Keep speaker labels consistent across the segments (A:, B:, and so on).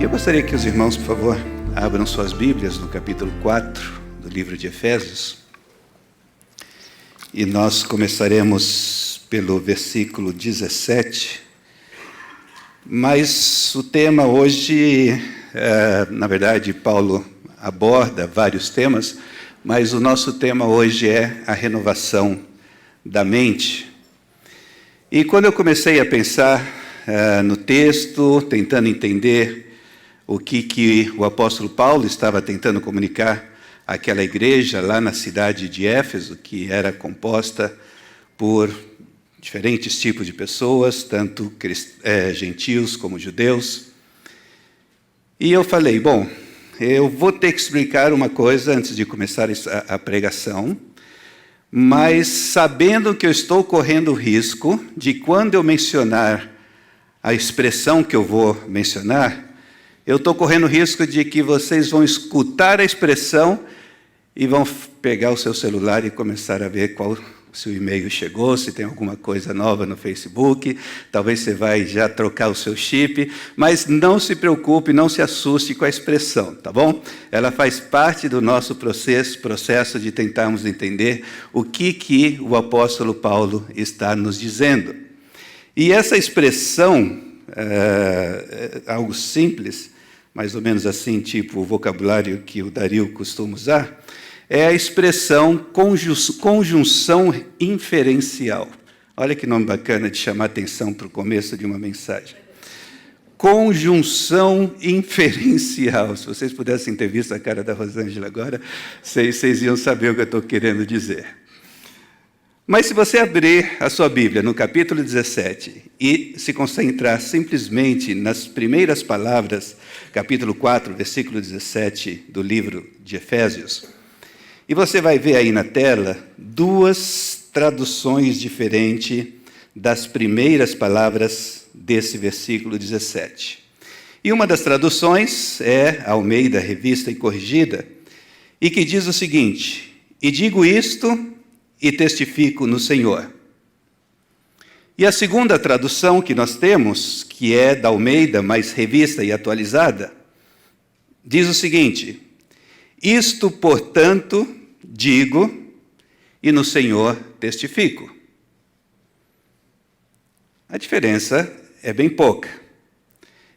A: Eu gostaria que os irmãos, por favor, abram suas Bíblias no capítulo 4 do livro de Efésios. E nós começaremos pelo versículo 17. Mas o tema hoje, na verdade, Paulo aborda vários temas, mas o nosso tema hoje é a renovação da mente. E quando eu comecei a pensar no texto, tentando entender o que o apóstolo Paulo estava tentando comunicar àquela igreja lá na cidade de Éfeso, que era composta por diferentes tipos de pessoas, tanto gentios como judeus. E eu falei, bom, eu vou ter que explicar uma coisa antes de começar a pregação, mas sabendo que eu estou correndo o risco de, quando eu mencionar a expressão que eu vou mencionar, eu estou correndo o risco de que vocês vão escutar a expressão e vão pegar o seu celular e começar a ver se o e-mail chegou, se tem alguma coisa nova no Facebook, talvez você vai já trocar o seu chip, mas não se preocupe, não se assuste com a expressão, tá bom? Ela faz parte do nosso processo de tentarmos entender o que o apóstolo Paulo está nos dizendo. E essa expressão, algo simples, mais ou menos assim, tipo o vocabulário que o Dario costuma usar, é a expressão conjunção inferencial. Olha que nome bacana de chamar atenção para o começo de uma mensagem. Conjunção inferencial. Se vocês pudessem ter visto a cara da Rosângela agora, vocês iam saber o que eu estou querendo dizer. Mas se você abrir a sua Bíblia no capítulo 17 e se concentrar simplesmente nas primeiras palavras, capítulo 4, versículo 17 do livro de Efésios, e você vai ver aí na tela duas traduções diferentes das primeiras palavras desse versículo 17. E uma das traduções é a Almeida, Revista e Corrigida, e que diz o seguinte: "E digo isto e testifico no Senhor." E a segunda tradução que nós temos, que é da Almeida, mais revista e atualizada, diz o seguinte: "Isto, portanto, digo e no Senhor testifico." A diferença é bem pouca.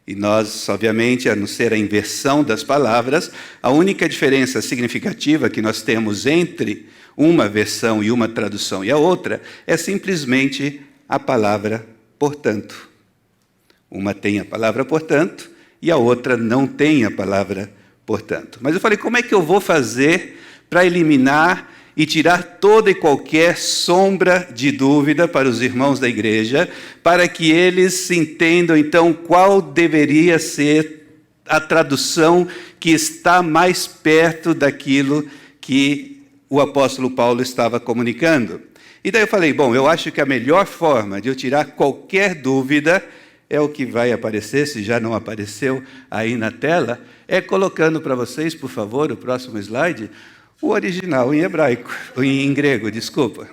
A: E nós, obviamente, a não ser a inversão das palavras, a única diferença significativa que nós temos entre uma versão e uma tradução e a outra é simplesmente a palavra portanto. Uma tem a palavra portanto e a outra não tem a palavra portanto. Mas eu falei, como é que eu vou fazer para eliminar e tirar toda e qualquer sombra de dúvida para os irmãos da igreja, para que eles entendam, então, qual deveria ser a tradução que está mais perto daquilo que o apóstolo Paulo estava comunicando. E daí eu falei, bom, eu acho que a melhor forma de eu tirar qualquer dúvida é o que vai aparecer, se já não apareceu aí na tela, é colocando para vocês, por favor, o próximo slide, o original em hebraico, em grego, desculpa.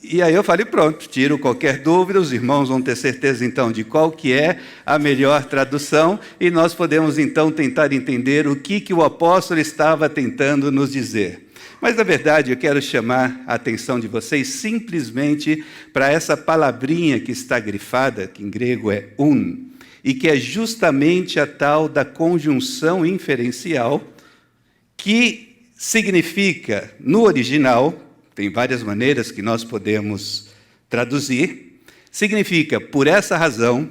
A: E aí eu falei, pronto, tiro qualquer dúvida, os irmãos vão ter certeza então de qual que é a melhor tradução e nós podemos então tentar entender o que o apóstolo estava tentando nos dizer. Mas na verdade eu quero chamar a atenção de vocês simplesmente para essa palavrinha que está grifada, que em grego é e que é justamente a tal da conjunção inferencial, que significa, no original, tem várias maneiras que nós podemos traduzir, significa por essa razão,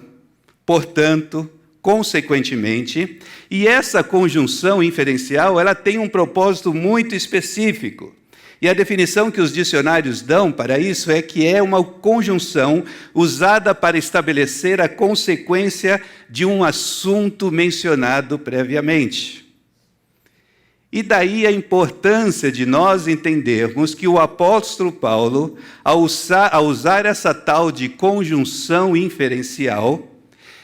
A: portanto, consequentemente, e essa conjunção inferencial, ela tem um propósito muito específico. E a definição que os dicionários dão para isso é que é uma conjunção usada para estabelecer a consequência de um assunto mencionado previamente. E daí a importância de nós entendermos que o apóstolo Paulo, ao usar essa tal de conjunção inferencial,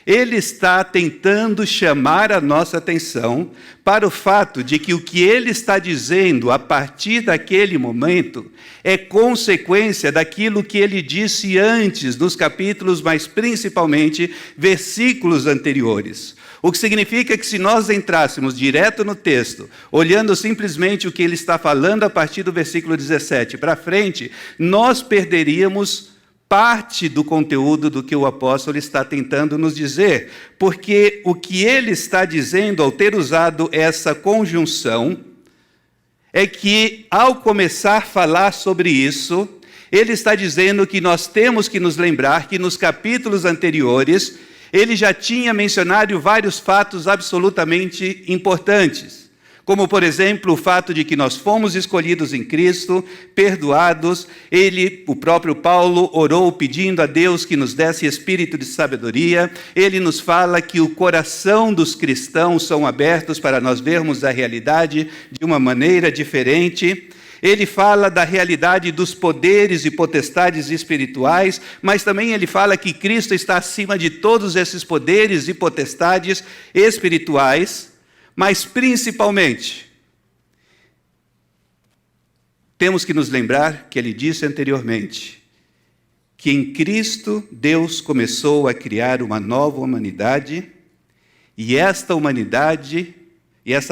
A: Ele está tentando chamar a nossa atenção para o fato de que o que ele está dizendo a partir daquele momento é consequência daquilo que ele disse antes, nos capítulos, mas principalmente versículos anteriores. O que significa que se nós entrássemos direto no texto, olhando simplesmente o que ele está falando a partir do versículo 17 para frente, nós perderíamos parte do conteúdo do que o apóstolo está tentando nos dizer, porque o que ele está dizendo ao ter usado essa conjunção é que, ao começar a falar sobre isso, ele está dizendo que nós temos que nos lembrar que nos capítulos anteriores ele já tinha mencionado vários fatos absolutamente importantes, como, por exemplo, o fato de que nós fomos escolhidos em Cristo, perdoados. O próprio Paulo, orou pedindo a Deus que nos desse espírito de sabedoria. Ele nos fala que o coração dos cristãos são abertos para nós vermos a realidade de uma maneira diferente. Ele fala da realidade dos poderes e potestades espirituais, mas também ele fala que Cristo está acima de todos esses poderes e potestades espirituais. Mas, principalmente, temos que nos lembrar que ele disse anteriormente que em Cristo Deus começou a criar uma nova humanidade, e essa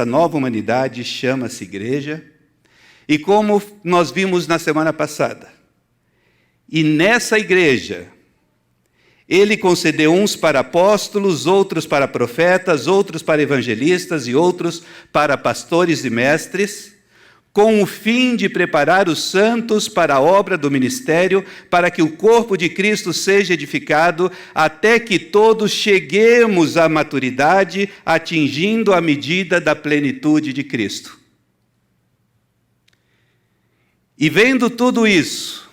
A: nova humanidade chama-se igreja, e como nós vimos na semana passada, e nessa igreja, ele concedeu uns para apóstolos, outros para profetas, outros para evangelistas e outros para pastores e mestres, com o fim de preparar os santos para a obra do ministério, para que o corpo de Cristo seja edificado, até que todos cheguemos à maturidade, atingindo a medida da plenitude de Cristo. E vendo tudo isso,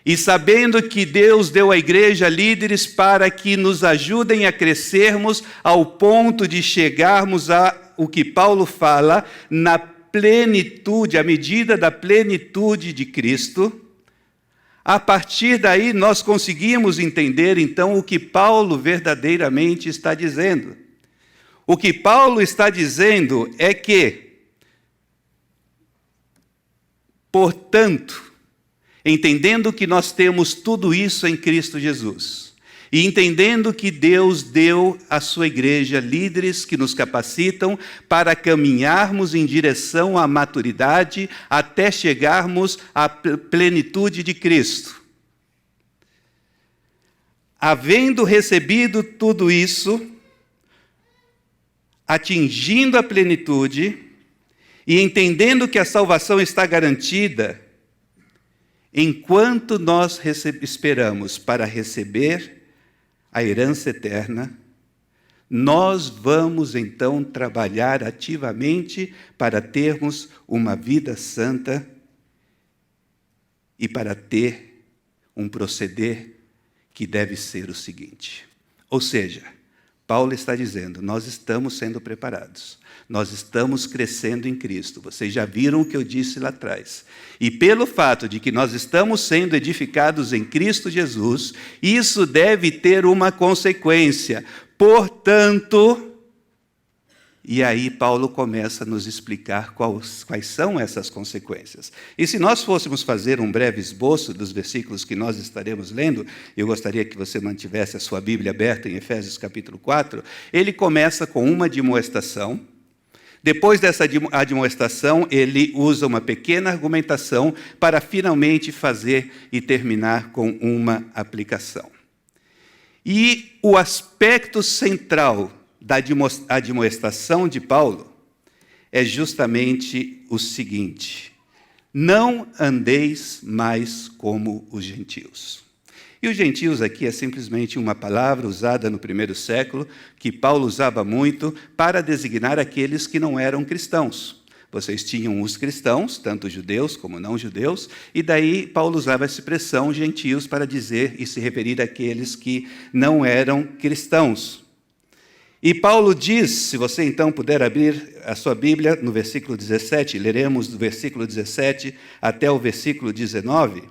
A: e sabendo que Deus deu à igreja líderes para que nos ajudem a crescermos ao ponto de chegarmos a o que Paulo fala, na plenitude, à medida da plenitude de Cristo, a partir daí nós conseguimos entender então o que Paulo verdadeiramente está dizendo. O que Paulo está dizendo é que, portanto, entendendo que nós temos tudo isso em Cristo Jesus, e entendendo que Deus deu à sua igreja líderes que nos capacitam para caminharmos em direção à maturidade até chegarmos à plenitude de Cristo. Havendo recebido tudo isso, atingindo a plenitude e entendendo que a salvação está garantida, enquanto nós esperamos para receber a herança eterna, nós vamos então trabalhar ativamente para termos uma vida santa e para ter um proceder que deve ser o seguinte. Ou seja, Paulo está dizendo, nós estamos sendo preparados. Nós estamos crescendo em Cristo. Vocês já viram o que eu disse lá atrás. E pelo fato de que nós estamos sendo edificados em Cristo Jesus, isso deve ter uma consequência. Portanto, e aí Paulo começa a nos explicar quais são essas consequências. E se nós fôssemos fazer um breve esboço dos versículos que nós estaremos lendo, eu gostaria que você mantivesse a sua Bíblia aberta em Efésios capítulo 4, ele começa com uma admoestação. Depois dessa admoestação, ele usa uma pequena argumentação para finalmente fazer e terminar com uma aplicação. E o aspecto central da admoestação de Paulo é justamente o seguinte: não andeis mais como os gentios. E os gentios aqui é simplesmente uma palavra usada no primeiro século, que Paulo usava muito para designar aqueles que não eram cristãos. Vocês tinham os cristãos, tanto judeus como não judeus, e daí Paulo usava essa expressão gentios para dizer e se referir àqueles que não eram cristãos. E Paulo diz, se você então puder abrir a sua Bíblia no versículo 17, leremos do versículo 17 até o versículo 19,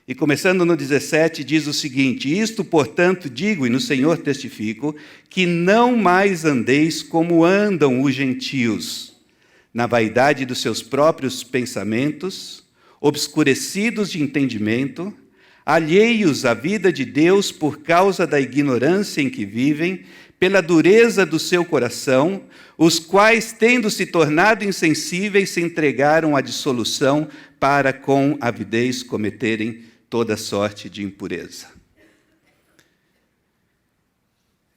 A: E começando no 17, diz o seguinte: isto, portanto, digo e no Senhor testifico, que não mais andeis como andam os gentios, na vaidade dos seus próprios pensamentos, obscurecidos de entendimento, alheios à vida de Deus por causa da ignorância em que vivem, pela dureza do seu coração, os quais, tendo se tornado insensíveis, se entregaram à dissolução para com avidez cometerem toda sorte de impureza.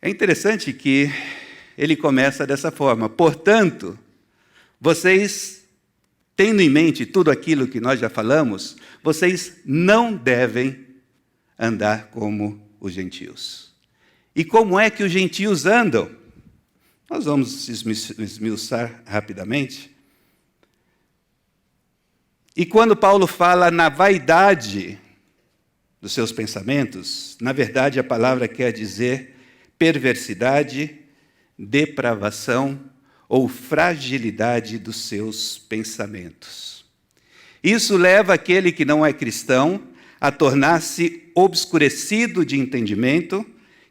A: É interessante que ele começa dessa forma: portanto, vocês, tendo em mente tudo aquilo que nós já falamos, vocês não devem andar como os gentios. E como é que os gentios andam? Nós vamos esmiuçar rapidamente. E quando Paulo fala na vaidade dos seus pensamentos, na verdade a palavra quer dizer perversidade, depravação ou fragilidade dos seus pensamentos. Isso leva aquele que não é cristão a tornar-se obscurecido de entendimento,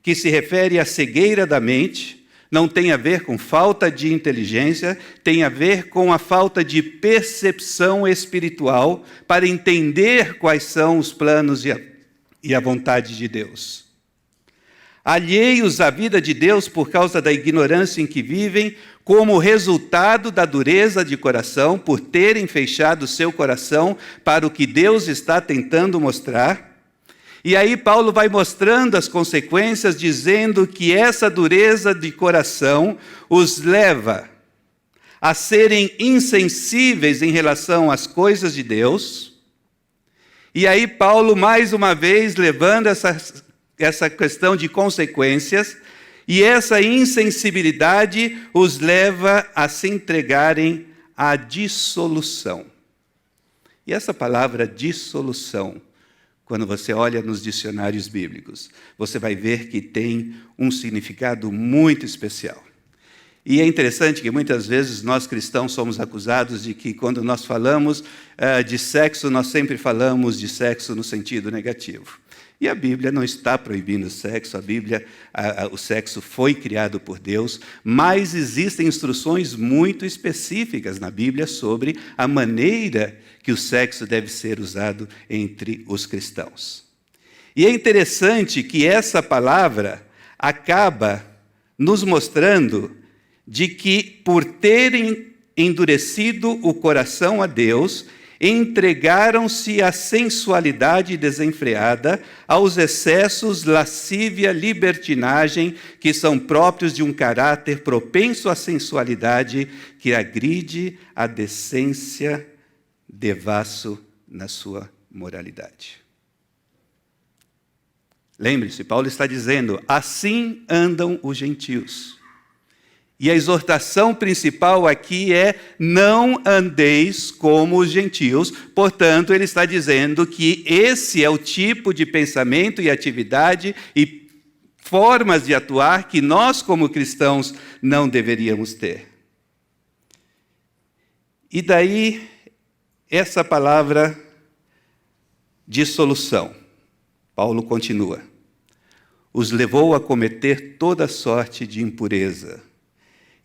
A: que se refere à cegueira da mente, não tem a ver com falta de inteligência, tem a ver com a falta de percepção espiritual para entender quais são os planos e a vontade de Deus. Alheios à vida de Deus por causa da ignorância em que vivem, como resultado da dureza de coração, por terem fechado seu coração para o que Deus está tentando mostrar. E aí Paulo vai mostrando as consequências, dizendo que essa dureza de coração os leva a serem insensíveis em relação às coisas de Deus. E aí Paulo, mais uma vez, levando essa questão de consequências, e essa insensibilidade os leva a se entregarem à dissolução. E essa palavra dissolução, quando você olha nos dicionários bíblicos, você vai ver que tem um significado muito especial. E é interessante que muitas vezes nós cristãos somos acusados de que quando nós falamos de sexo, nós sempre falamos de sexo no sentido negativo. E a Bíblia não está proibindo o sexo, o sexo foi criado por Deus, mas existem instruções muito específicas na Bíblia sobre a maneira que o sexo deve ser usado entre os cristãos. E é interessante que essa palavra acaba nos mostrando de que, por terem endurecido o coração a Deus, entregaram-se à sensualidade desenfreada, aos excessos, lascívia, libertinagem, que são próprios de um caráter propenso à sensualidade, que agride a decência, devasso na sua moralidade. Lembre-se, Paulo está dizendo: assim andam os gentios. E a exortação principal aqui é: não andeis como os gentios. Portanto, ele está dizendo que esse é o tipo de pensamento e atividade e formas de atuar que nós, como cristãos, não deveríamos ter. E daí, essa palavra dissolução. Paulo continua: os levou a cometer toda sorte de impureza.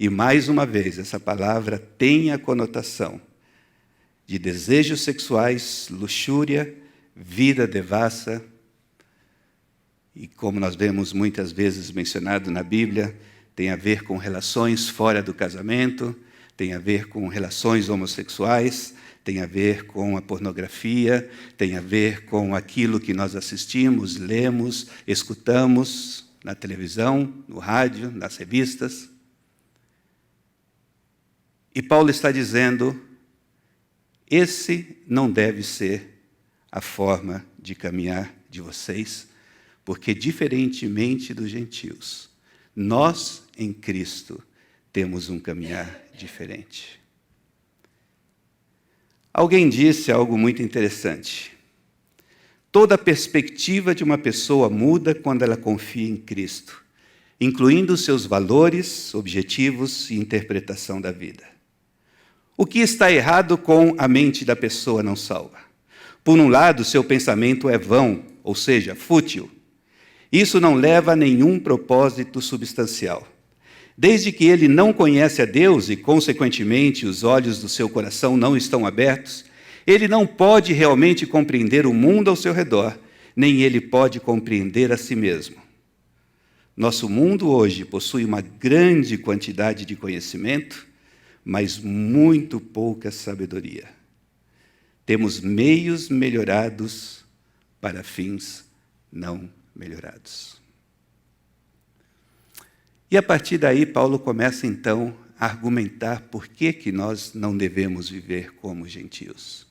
A: E, mais uma vez, essa palavra tem a conotação de desejos sexuais, luxúria, vida devassa. E, como nós vemos muitas vezes mencionado na Bíblia, tem a ver com relações fora do casamento, tem a ver com relações homossexuais, tem a ver com a pornografia, tem a ver com aquilo que nós assistimos, lemos, escutamos na televisão, no rádio, nas revistas. E Paulo está dizendo: esse não deve ser a forma de caminhar de vocês, porque, diferentemente dos gentios, nós, em Cristo, temos um caminhar diferente. Alguém disse algo muito interessante: toda a perspectiva de uma pessoa muda quando ela confia em Cristo, incluindo seus valores, objetivos e interpretação da vida. O que está errado com a mente da pessoa não salva? Por um lado, seu pensamento é vão, ou seja, fútil. Isso não leva a nenhum propósito substancial. Desde que ele não conhece a Deus e, consequentemente, os olhos do seu coração não estão abertos, ele não pode realmente compreender o mundo ao seu redor, nem ele pode compreender a si mesmo. Nosso mundo hoje possui uma grande quantidade de conhecimento, mas muito pouca sabedoria. Temos meios melhorados para fins não melhorados. E a partir daí, Paulo começa então a argumentar por que nós não devemos viver como gentios.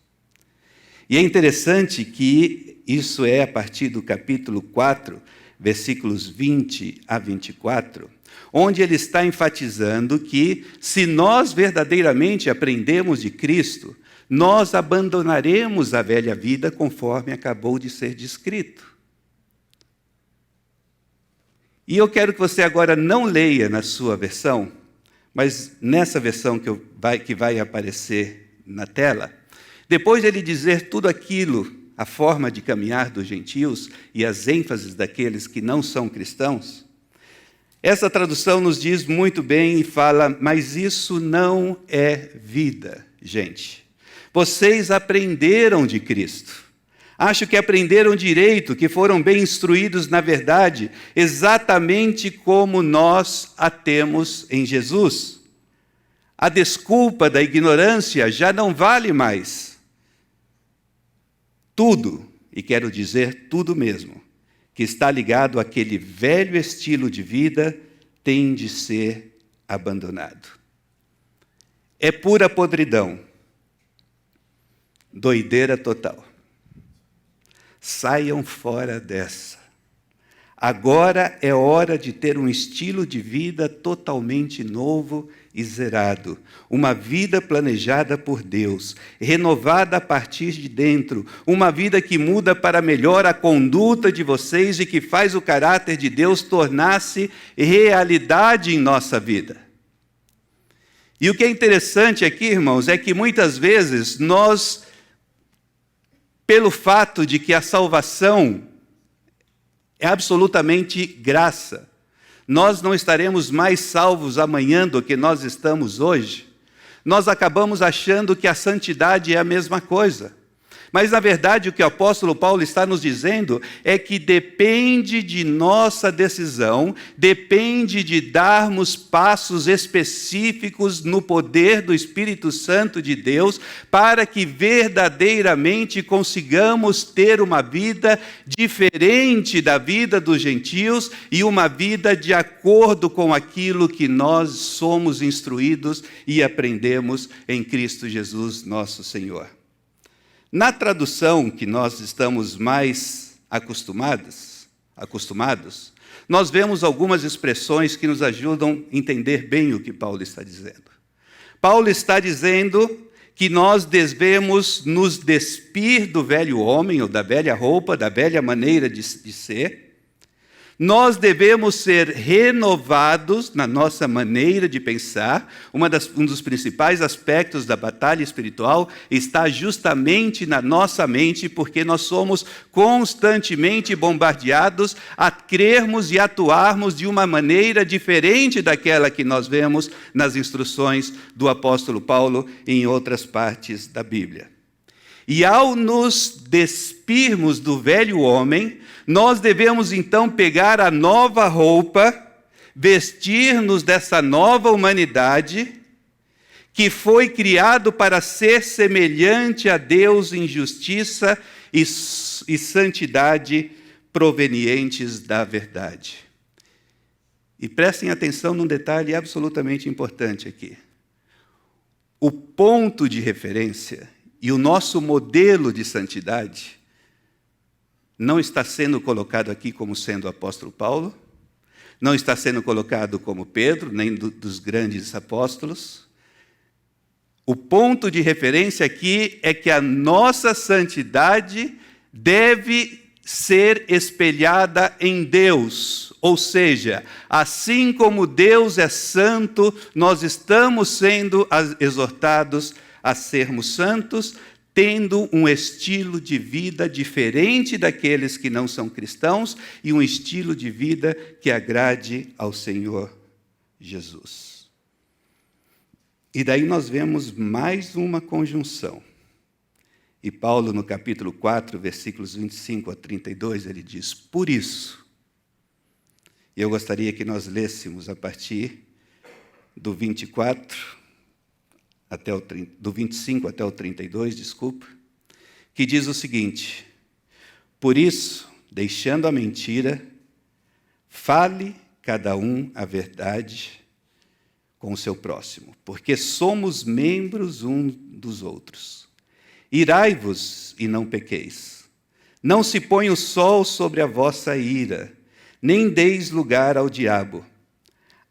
A: E é interessante que isso é a partir do capítulo 4, versículos 20 a 24, onde ele está enfatizando que, se nós verdadeiramente aprendemos de Cristo, nós abandonaremos a velha vida conforme acabou de ser descrito. E eu quero que você agora não leia na sua versão, mas nessa versão que vai aparecer na tela, depois de ele dizer tudo aquilo, a forma de caminhar dos gentios e as ênfases daqueles que não são cristãos, essa tradução nos diz muito bem e fala, mas isso não é vida, gente. Vocês aprenderam de Cristo. Acho que aprenderam direito, que foram bem instruídos na verdade, exatamente como nós a temos em Jesus. A desculpa da ignorância já não vale mais. Tudo, e quero dizer tudo mesmo, que está ligado àquele velho estilo de vida tem de ser abandonado. É pura podridão, doideira total. Saiam fora dessa. Agora é hora de ter um estilo de vida totalmente novo e zerado. Uma vida planejada por Deus, renovada a partir de dentro. Uma vida que muda para melhor a conduta de vocês e que faz o caráter de Deus tornar-se realidade em nossa vida. E o que é interessante aqui, irmãos, é que muitas vezes nós, pelo fato de que a salvação é absolutamente graça, nós não estaremos mais salvos amanhã do que nós estamos hoje, nós acabamos achando que a santidade é a mesma coisa. Mas, na verdade, o que o apóstolo Paulo está nos dizendo é que depende de nossa decisão, depende de darmos passos específicos no poder do Espírito Santo de Deus, para que verdadeiramente consigamos ter uma vida diferente da vida dos gentios e uma vida de acordo com aquilo que nós somos instruídos e aprendemos em Cristo Jesus, nosso Senhor. Na tradução que nós estamos mais acostumados, nós vemos algumas expressões que nos ajudam a entender bem o que Paulo está dizendo. Paulo está dizendo que nós devemos nos despir do velho homem, ou da velha roupa, da velha maneira de ser. Nós devemos ser renovados na nossa maneira de pensar. Um dos principais aspectos da batalha espiritual está justamente na nossa mente, porque nós somos constantemente bombardeados a crermos e atuarmos de uma maneira diferente daquela que nós vemos nas instruções do apóstolo Paulo em outras partes da Bíblia. E ao nos despirmos do velho homem, nós devemos então pegar a nova roupa, vestir-nos dessa nova humanidade, que foi criado para ser semelhante a Deus em justiça e santidade provenientes da verdade. E prestem atenção num detalhe absolutamente importante aqui. O ponto de referência e o nosso modelo de santidade não está sendo colocado aqui como sendo o apóstolo Paulo, não está sendo colocado como Pedro, nem dos grandes apóstolos. O ponto de referência aqui é que a nossa santidade deve ser espelhada em Deus, ou seja, assim como Deus é santo, nós estamos sendo exortados a sermos santos, tendo um estilo de vida diferente daqueles que não são cristãos e um estilo de vida que agrade ao Senhor Jesus. E daí nós vemos mais uma conjunção. E Paulo, no capítulo 4, versículos 25 a 32, ele diz: por isso, e eu gostaria que nós lêssemos a partir do 24 do 25 até o 32, desculpa, que diz o seguinte: por isso, deixando a mentira, fale cada um a verdade com o seu próximo, porque somos membros uns dos outros. Irai-vos e não pequeis. Não se ponha o sol sobre a vossa ira, nem deis lugar ao diabo.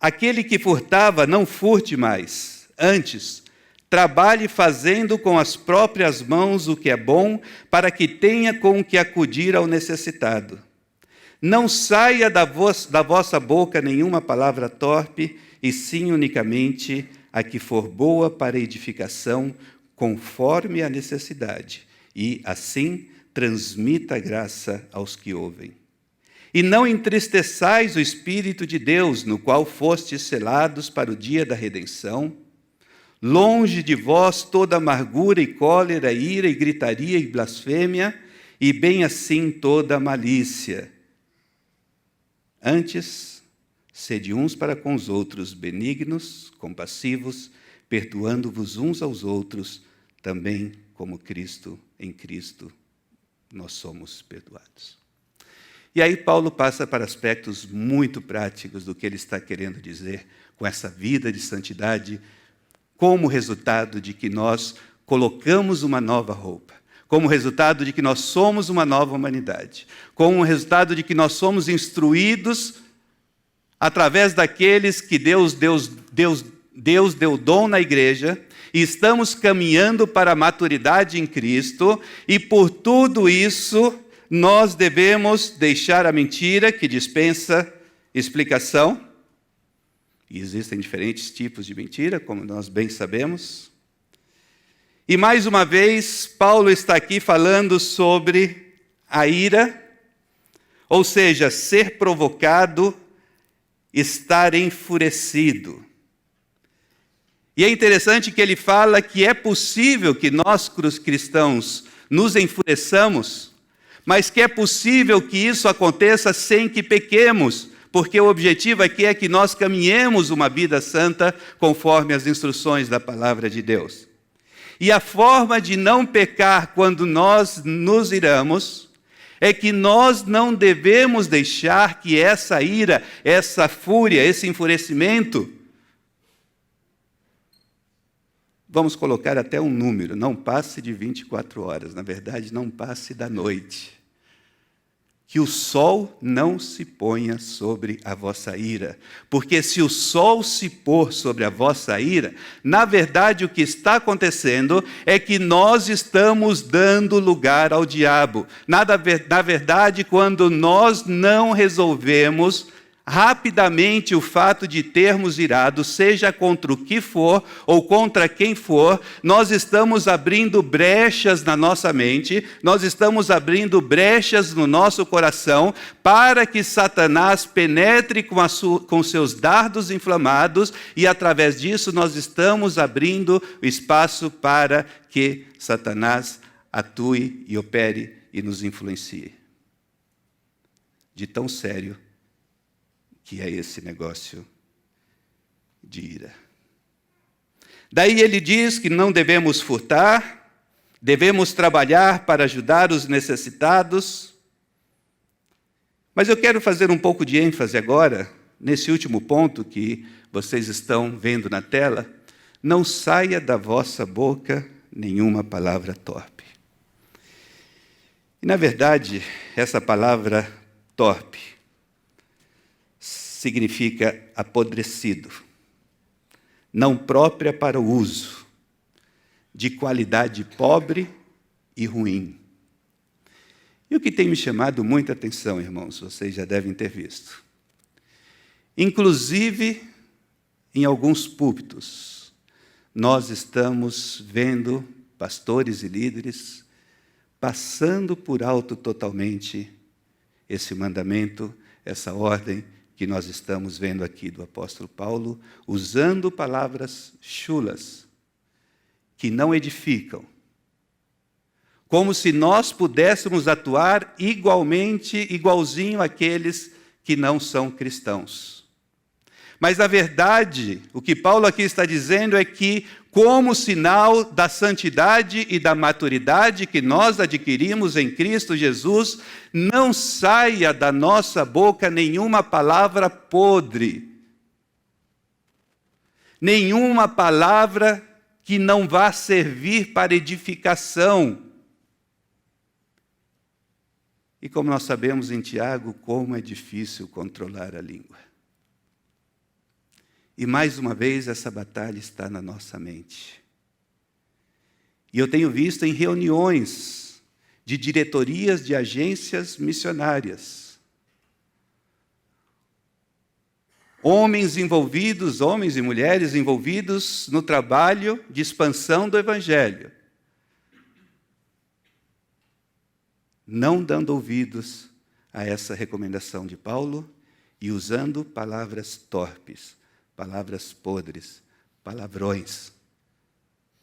A: Aquele que furtava, não furte mais. Antes, trabalhe fazendo com as próprias mãos o que é bom, para que tenha com o que acudir ao necessitado. Não saia da vossa boca nenhuma palavra torpe, e sim unicamente a que for boa para edificação, conforme a necessidade, e assim transmita a graça aos que ouvem. E não entristeçais o Espírito de Deus, no qual fostes selados para o dia da redenção. Longe de vós toda amargura e cólera, ira e gritaria e blasfêmia, e bem assim toda malícia. Antes, sede uns para com os outros benignos, compassivos, perdoando-vos uns aos outros, também como Cristo, em Cristo, nós somos perdoados. E aí Paulo passa para aspectos muito práticos do que ele está querendo dizer com essa vida de santidade, como resultado de que nós colocamos uma nova roupa, como resultado de que nós somos uma nova humanidade, como resultado de que nós somos instruídos através daqueles que Deus deu dom na igreja, e estamos caminhando para a maturidade em Cristo, e por tudo isso nós devemos deixar a mentira que dispensa explicação. E existem diferentes tipos de mentira, como nós bem sabemos. E mais uma vez, Paulo está aqui falando sobre a ira, ou seja, ser provocado, estar enfurecido. E é interessante que ele fala que é possível que nós, cristãos, nos enfureçamos, mas que é possível que isso aconteça sem que pequemos, porque o objetivo aqui é que nós caminhemos uma vida santa conforme as instruções da palavra de Deus. E a forma de não pecar quando nós nos iramos é que nós não devemos deixar que essa ira, essa fúria, esse enfurecimento, vamos colocar até um número, não passe de 24 horas, na verdade não passe da noite. Que o sol não se ponha sobre a vossa ira, porque se o sol se pôr sobre a vossa ira, na verdade o que está acontecendo é que nós estamos dando lugar ao diabo. Na verdade, quando nós não resolvemos rapidamente o fato de termos irado, seja contra o que for ou contra quem for, nós estamos abrindo brechas na nossa mente, nós estamos abrindo brechas no nosso coração para que Satanás penetre com seus dardos inflamados, e através disso nós estamos abrindo espaço para que Satanás atue e opere e nos influencie. De tão sério que é esse negócio de ira. Daí ele diz que não devemos furtar, devemos trabalhar para ajudar os necessitados. Mas eu quero fazer um pouco de ênfase agora, nesse último ponto que vocês estão vendo na tela: não saia da vossa boca nenhuma palavra torpe. E, na verdade, essa palavra torpe significa apodrecido, não própria para o uso, de qualidade pobre e ruim. E o que tem me chamado muita atenção, irmãos, vocês já devem ter visto. Inclusive, em alguns púlpitos, nós estamos vendo pastores e líderes, passando por alto totalmente esse mandamento, essa ordem que nós estamos vendo aqui do apóstolo Paulo, usando palavras chulas, que não edificam, como se nós pudéssemos atuar igualzinho àqueles que não são cristãos. Mas, na verdade, o que Paulo aqui está dizendo é que, como sinal da santidade e da maturidade que nós adquirimos em Cristo Jesus, não saia da nossa boca nenhuma palavra podre, nenhuma palavra que não vá servir para edificação. E como nós sabemos em Tiago, como é difícil controlar a língua. E mais uma vez essa batalha está na nossa mente. E eu tenho visto em reuniões de diretorias de agências missionárias, homens e mulheres envolvidos no trabalho de expansão do Evangelho, não dando ouvidos a essa recomendação de Paulo e usando palavras torpes, palavras podres, palavrões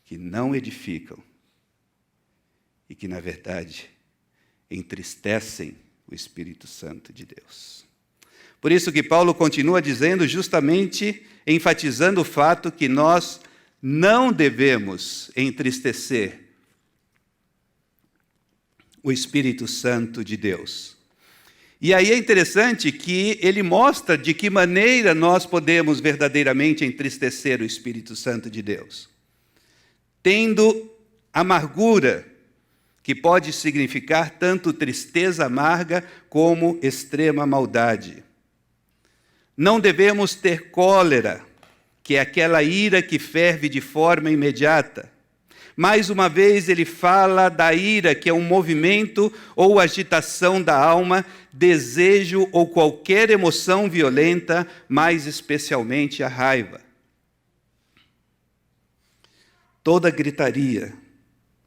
A: que não edificam e que, na verdade, entristecem o Espírito Santo de Deus. Por isso que Paulo continua dizendo, justamente enfatizando o fato que nós não devemos entristecer o Espírito Santo de Deus. E aí é interessante que ele mostra de que maneira nós podemos verdadeiramente entristecer o Espírito Santo de Deus. Tendo amargura, que pode significar tanto tristeza amarga como extrema maldade. Não devemos ter cólera, que é aquela ira que ferve de forma imediata. Mais uma vez ele fala da ira, que é um movimento ou agitação da alma, desejo ou qualquer emoção violenta, mais especialmente a raiva. Toda gritaria,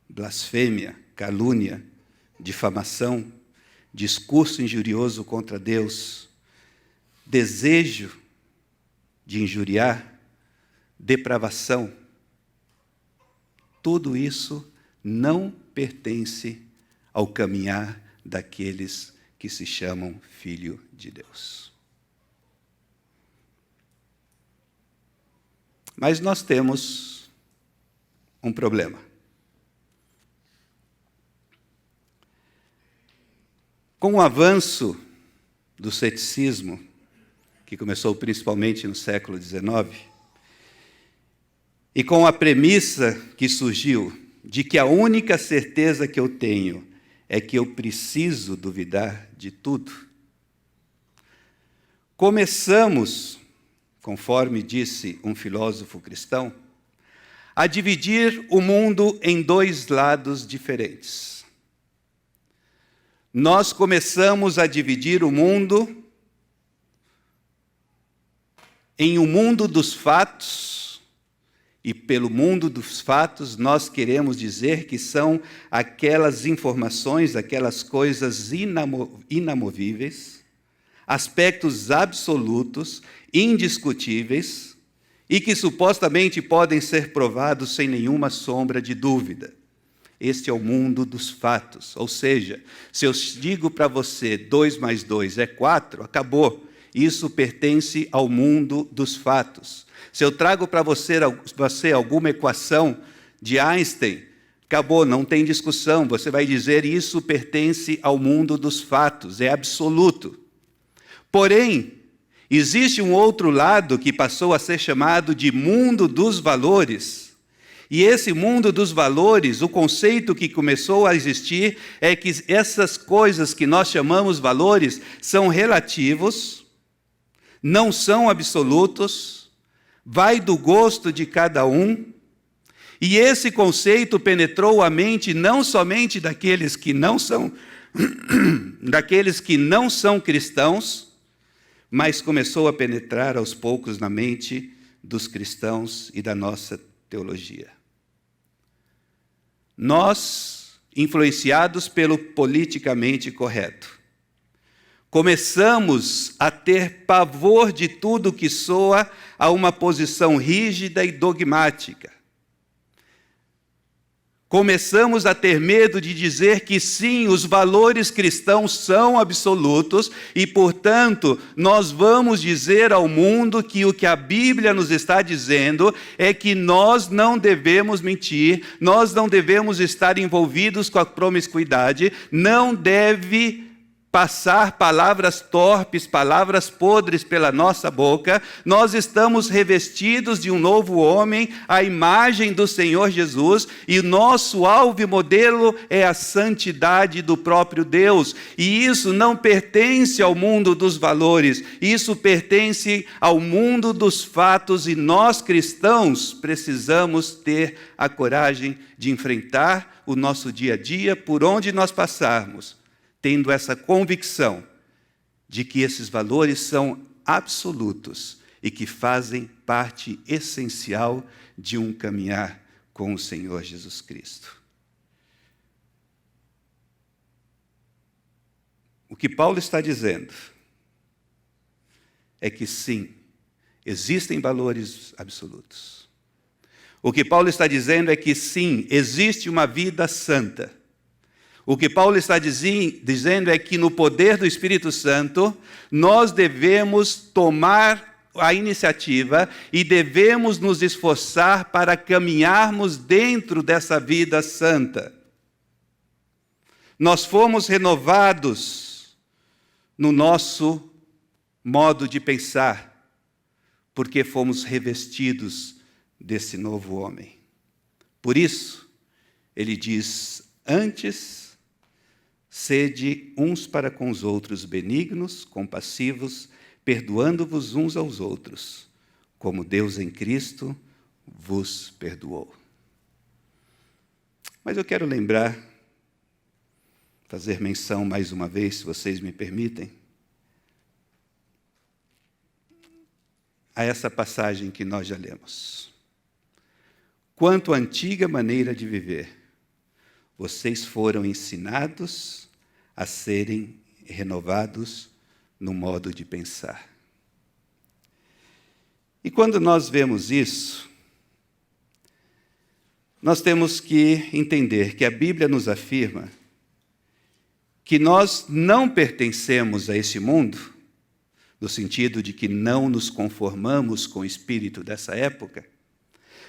A: blasfêmia, calúnia, difamação, discurso injurioso contra Deus, desejo de injuriar, depravação, tudo isso não pertence ao caminhar daqueles que se chamam filho de Deus. Mas nós temos um problema. Com o avanço do ceticismo, que começou principalmente no século XIX, e com a premissa que surgiu de que a única certeza que eu tenho é que eu preciso duvidar de tudo, começamos, conforme disse um filósofo cristão, a dividir o mundo em dois lados diferentes. Nós começamos a dividir o mundo em um mundo dos fatos, e pelo mundo dos fatos nós queremos dizer que são aquelas informações, aquelas coisas inamovíveis, aspectos absolutos, indiscutíveis, e que supostamente podem ser provados sem nenhuma sombra de dúvida. Este é o mundo dos fatos. Ou seja, se eu digo para você 2 mais 2 é 4, acabou. Isso pertence ao mundo dos fatos. Se eu trago para você alguma equação de Einstein, acabou, não tem discussão. Você vai dizer isso pertence ao mundo dos fatos, é absoluto. Porém, existe um outro lado que passou a ser chamado de mundo dos valores. E esse mundo dos valores, o conceito que começou a existir é que essas coisas que nós chamamos valores são relativos, não são absolutos, vai do gosto de cada um, e esse conceito penetrou a mente não somente daqueles que não são cristãos, mas começou a penetrar aos poucos na mente dos cristãos e da nossa teologia. Nós, influenciados pelo politicamente correto, começamos a ter pavor de tudo que soa a uma posição rígida e dogmática. Começamos a ter medo de dizer que sim, os valores cristãos são absolutos e, portanto, nós vamos dizer ao mundo que o que a Bíblia nos está dizendo é que nós não devemos mentir, nós não devemos estar envolvidos com a promiscuidade, não deve passar palavras torpes, palavras podres pela nossa boca. Nós estamos revestidos de um novo homem, a imagem do Senhor Jesus, e nosso alvo e modelo é a santidade do próprio Deus. E isso não pertence ao mundo dos valores, isso pertence ao mundo dos fatos, e nós cristãos precisamos ter a coragem de enfrentar o nosso dia a dia, por onde nós passarmos, tendo essa convicção de que esses valores são absolutos e que fazem parte essencial de um caminhar com o Senhor Jesus Cristo. O que Paulo está dizendo é que sim, existem valores absolutos. O que Paulo está dizendo é que sim, existe uma vida santa. O que Paulo está dizendo é que no poder do Espírito Santo, nós devemos tomar a iniciativa e devemos nos esforçar para caminharmos dentro dessa vida santa. Nós fomos renovados no nosso modo de pensar, porque fomos revestidos desse novo homem. Por isso, ele diz: antes, sede uns para com os outros benignos, compassivos, perdoando-vos uns aos outros, como Deus em Cristo vos perdoou. Mas eu quero lembrar, fazer menção mais uma vez, se vocês me permitem, a essa passagem que nós já lemos. Quanto à antiga maneira de viver, vocês foram ensinados a serem renovados no modo de pensar. E quando nós vemos isso, nós temos que entender que a Bíblia nos afirma que nós não pertencemos a esse mundo, no sentido de que não nos conformamos com o espírito dessa época,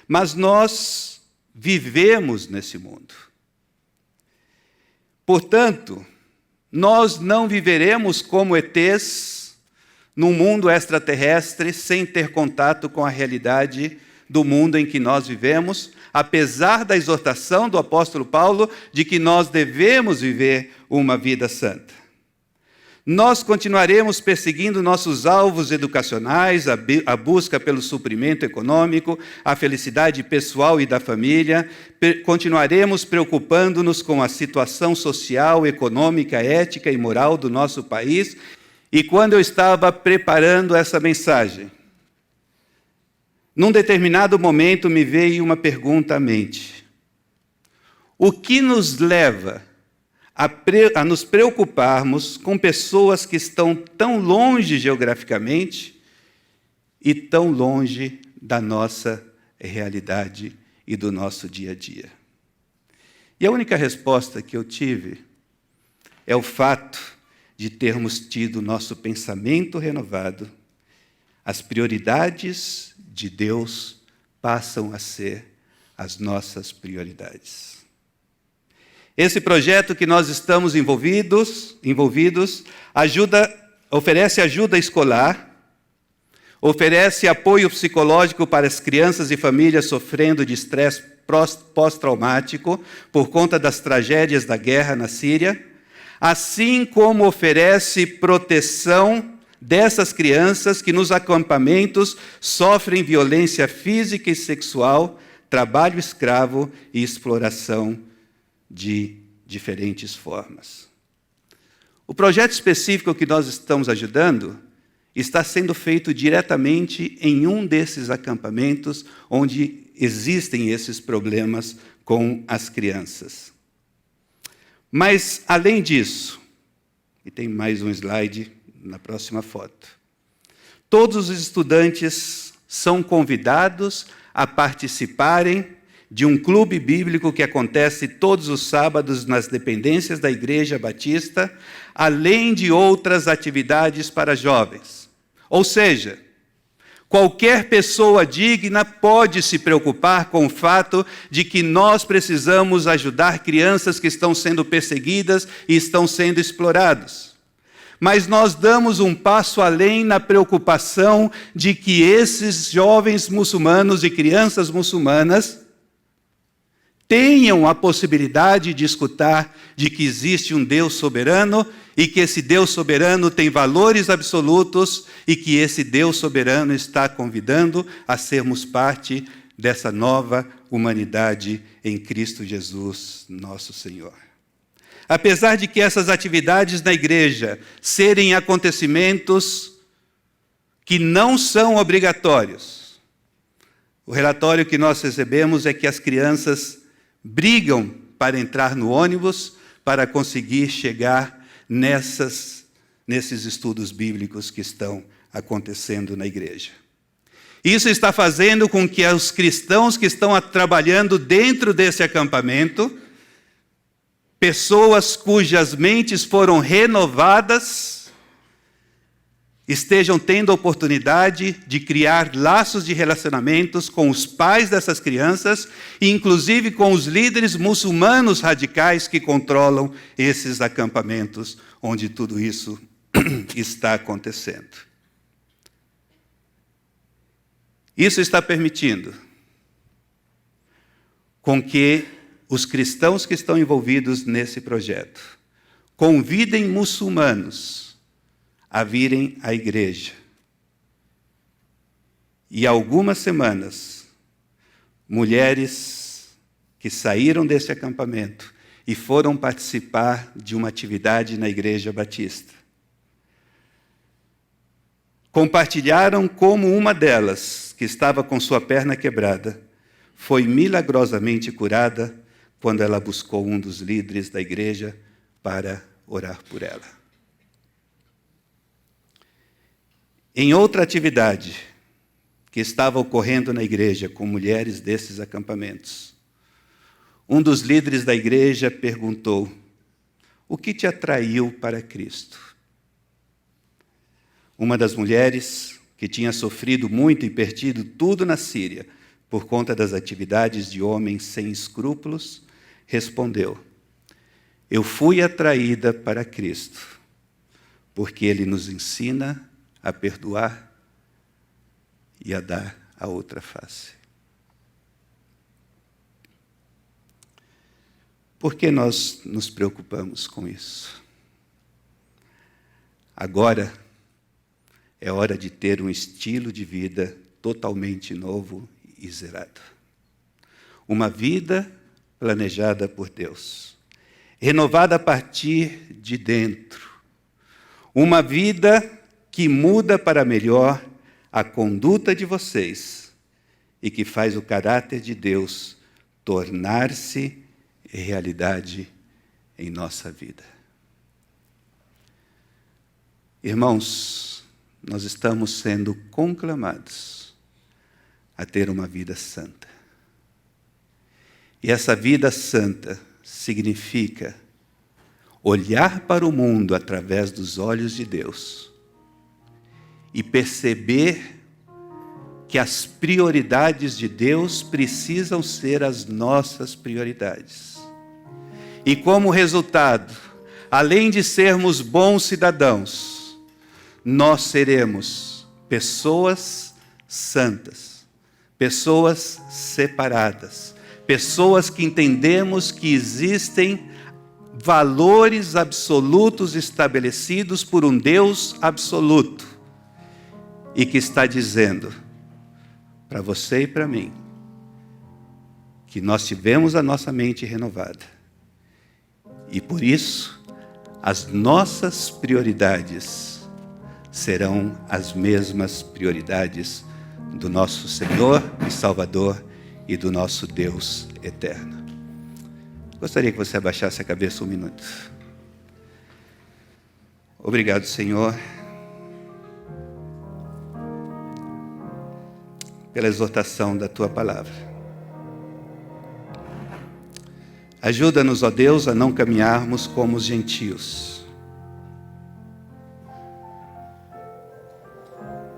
A: mas nós vivemos nesse mundo. Portanto, nós não viveremos como ETs num mundo extraterrestre sem ter contato com a realidade do mundo em que nós vivemos, apesar da exortação do apóstolo Paulo de que nós devemos viver uma vida santa. Nós continuaremos perseguindo nossos alvos educacionais, a busca pelo suprimento econômico, a felicidade pessoal e da família. Continuaremos preocupando-nos com a situação social, econômica, ética e moral do nosso país. E quando eu estava preparando essa mensagem, num determinado momento me veio uma pergunta à mente. O que nos leva a nos preocuparmos com pessoas que estão tão longe geograficamente e tão longe da nossa realidade e do nosso dia a dia? E a única resposta que eu tive é o fato de termos tido nosso pensamento renovado. As prioridades de Deus passam a ser as nossas prioridades. Esse projeto que nós estamos envolvidos oferece ajuda escolar, oferece apoio psicológico para as crianças e famílias sofrendo de estresse pós-traumático por conta das tragédias da guerra na Síria, assim como oferece proteção dessas crianças que nos acampamentos sofrem violência física e sexual, trabalho escravo e exploração de diferentes formas. O projeto específico que nós estamos ajudando está sendo feito diretamente em um desses acampamentos onde existem esses problemas com as crianças. Mas, além disso, e tem mais um slide na próxima foto, todos os estudantes são convidados a participarem de um clube bíblico que acontece todos os sábados nas dependências da Igreja Batista, além de outras atividades para jovens. Ou seja, qualquer pessoa digna pode se preocupar com o fato de que nós precisamos ajudar crianças que estão sendo perseguidas e estão sendo exploradas. Mas nós damos um passo além na preocupação de que esses jovens muçulmanos e crianças muçulmanas tenham a possibilidade de escutar de que existe um Deus soberano e que esse Deus soberano tem valores absolutos e que esse Deus soberano está convidando a sermos parte dessa nova humanidade em Cristo Jesus, nosso Senhor. Apesar de que essas atividades na igreja serem acontecimentos que não são obrigatórios, o relatório que nós recebemos é que as crianças brigam para entrar no ônibus para conseguir chegar nesses estudos bíblicos que estão acontecendo na igreja. Isso está fazendo com que os cristãos que estão trabalhando dentro desse acampamento, pessoas cujas mentes foram renovadas, estejam tendo a oportunidade de criar laços de relacionamentos com os pais dessas crianças e inclusive com os líderes muçulmanos radicais que controlam esses acampamentos onde tudo isso está acontecendo. Isso está permitindo com que os cristãos que estão envolvidos nesse projeto convidem muçulmanos a virem à igreja. E há algumas semanas, mulheres que saíram desse acampamento e foram participar de uma atividade na Igreja Batista, compartilharam como uma delas, que estava com sua perna quebrada, foi milagrosamente curada quando ela buscou um dos líderes da igreja para orar por ela. Em outra atividade que estava ocorrendo na igreja com mulheres desses acampamentos, um dos líderes da igreja perguntou: o que te atraiu para Cristo? Uma das mulheres, que tinha sofrido muito e perdido tudo na Síria por conta das atividades de homens sem escrúpulos, respondeu: eu fui atraída para Cristo, porque Ele nos ensina a perdoar e a dar a outra face. Por que nós nos preocupamos com isso? Agora é hora de ter um estilo de vida totalmente novo e zerado. Uma vida planejada por Deus, renovada a partir de dentro. Uma vida que muda para melhor a conduta de vocês e que faz o caráter de Deus tornar-se realidade em nossa vida. Irmãos, nós estamos sendo conclamados a ter uma vida santa. E essa vida santa significa olhar para o mundo através dos olhos de Deus e perceber que as prioridades de Deus precisam ser as nossas prioridades. E como resultado, além de sermos bons cidadãos, nós seremos pessoas santas, pessoas separadas, pessoas que entendemos que existem valores absolutos estabelecidos por um Deus absoluto e que está dizendo para você e para mim que nós tivemos a nossa mente renovada e por isso as nossas prioridades serão as mesmas prioridades do nosso Senhor e Salvador e do nosso Deus eterno. Gostaria que você abaixasse a cabeça um minuto. Obrigado, Senhor, pela exortação da Tua palavra. Ajuda-nos, ó Deus, a não caminharmos como os gentios,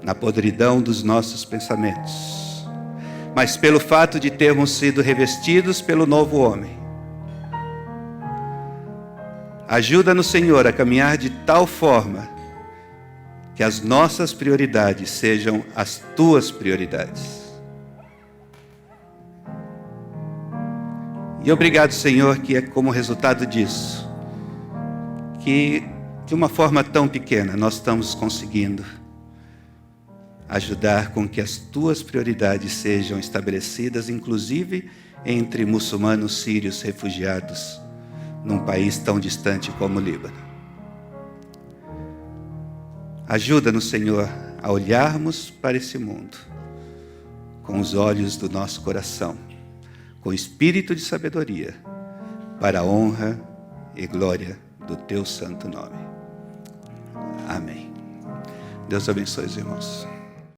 A: na podridão dos nossos pensamentos, mas pelo fato de termos sido revestidos pelo novo homem. Ajuda-nos, Senhor, a caminhar de tal forma que as nossas prioridades sejam as Tuas prioridades. E obrigado, Senhor, que é como resultado disso, que de uma forma tão pequena nós estamos conseguindo ajudar com que as Tuas prioridades sejam estabelecidas, inclusive entre muçulmanos sírios refugiados num país tão distante como o Líbano. Ajuda-nos, Senhor, a olharmos para esse mundo com os olhos do nosso coração, com espírito de sabedoria, para a honra e glória do Teu santo nome. Amém. Deus abençoe os irmãos.